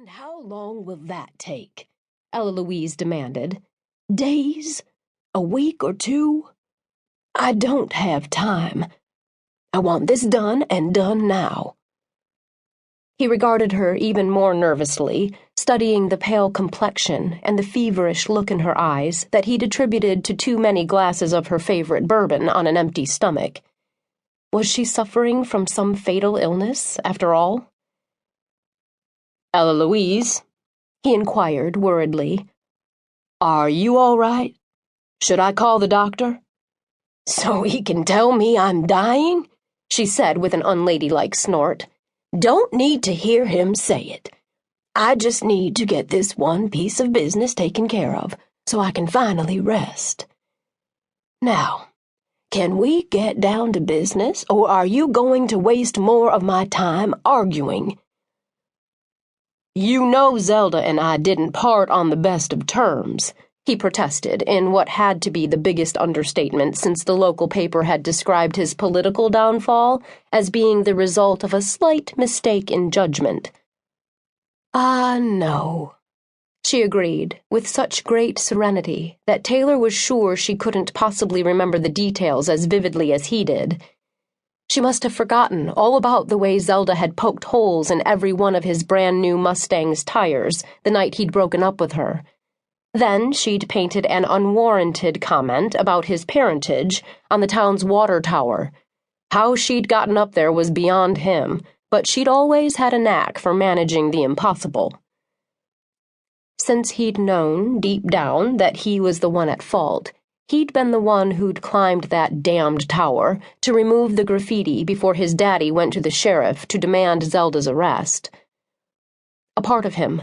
And how long will that take? Ella Louise demanded. Days? A week or two? I don't have time. I want this done and done now. He regarded her even more nervously, studying the pale complexion and the feverish look in her eyes that he'd attributed to too many glasses of her favorite bourbon on an empty stomach. Was she suffering from some fatal illness, after all? Ella Louise, he inquired worriedly. Are you all right? Should I call the doctor? So he can tell me I'm dying? She said with an unladylike snort. Don't need to hear him say it. I just need to get this one piece of business taken care of, so I can finally rest. Now, can we get down to business, or are you going to waste more of my time arguing? You know Zelda and I didn't part on the best of terms, he protested in what had to be the biggest understatement since the local paper had described his political downfall as being the result of a slight mistake in judgment. Ah, no, she agreed, with such great serenity that Taylor was sure she couldn't possibly remember the details as vividly as he did. She must have forgotten all about the way Zelda had poked holes in every one of his brand-new Mustang's tires the night he'd broken up with her. Then she'd painted an unwarranted comment about his parentage on the town's water tower. How she'd gotten up there was beyond him, but she'd always had a knack for managing the impossible. Since he'd known, deep down, that he was the one at fault, he'd been the one who'd climbed that damned tower to remove the graffiti before his daddy went to the sheriff to demand Zelda's arrest. A part of him,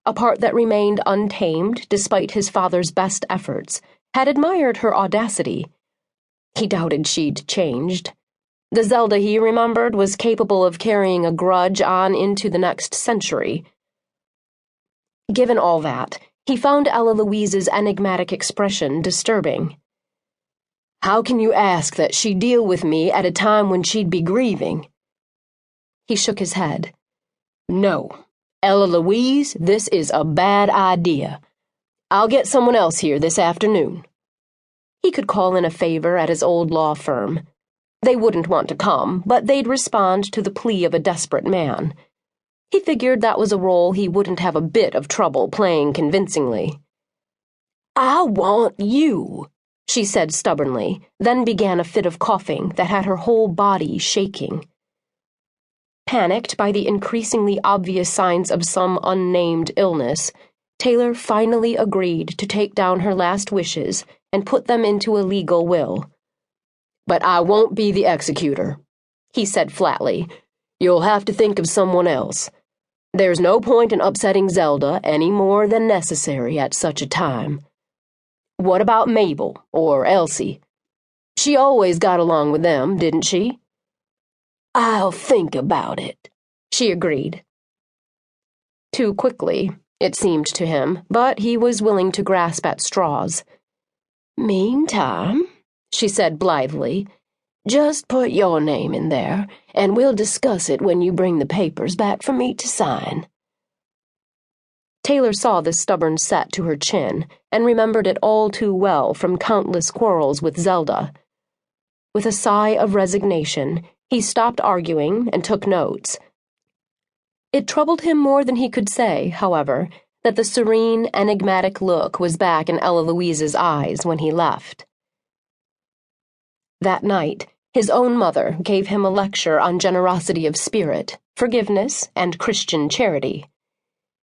a part that remained untamed despite his father's best efforts, had admired her audacity. He doubted she'd changed. The Zelda he remembered was capable of carrying a grudge on into the next century. Given all that, he found Ella Louise's enigmatic expression disturbing. How can you ask that she deal with me at a time when she'd be grieving? He shook his head. No, Ella Louise, this is a bad idea. I'll get someone else here this afternoon. He could call in a favor at his old law firm. They wouldn't want to come, but they'd respond to the plea of a desperate man. He figured that was a role he wouldn't have a bit of trouble playing convincingly. I want you, she said stubbornly, then began a fit of coughing that had her whole body shaking. Panicked by the increasingly obvious signs of some unnamed illness, Taylor finally agreed to take down her last wishes and put them into a legal will. But I won't be the executor, he said flatly. You'll have to think of someone else. There's no point in upsetting Zelda any more than necessary at such a time. What about Mabel or Elsie? She always got along with them, didn't she? I'll think about it, she agreed. Too quickly, it seemed to him, but he was willing to grasp at straws. Meantime, she said blithely, just put your name in there, and we'll discuss it when you bring the papers back for me to sign. Taylor saw the stubborn set to her chin and remembered it all too well from countless quarrels with Zelda. With a sigh of resignation, he stopped arguing and took notes. It troubled him more than he could say, however, that the serene, enigmatic look was back in Ella Louise's eyes when he left. That night, his own mother gave him a lecture on generosity of spirit, forgiveness, and Christian charity.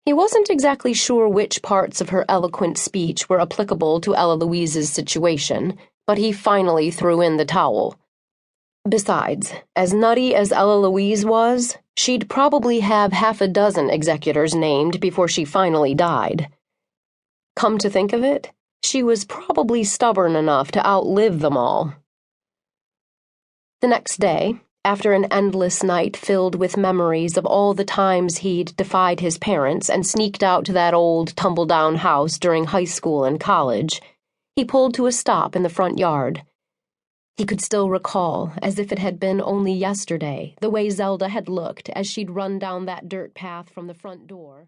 He wasn't exactly sure which parts of her eloquent speech were applicable to Ella Louise's situation, but he finally threw in the towel. Besides, as nutty as Ella Louise was, she'd probably have half a dozen executors named before she finally died. Come to think of it, she was probably stubborn enough to outlive them all. The next day, after an endless night filled with memories of all the times he'd defied his parents and sneaked out to that old tumble-down house during high school and college, he pulled to a stop in the front yard. He could still recall, as if it had been only yesterday, the way Zelda had looked as she'd run down that dirt path from the front door.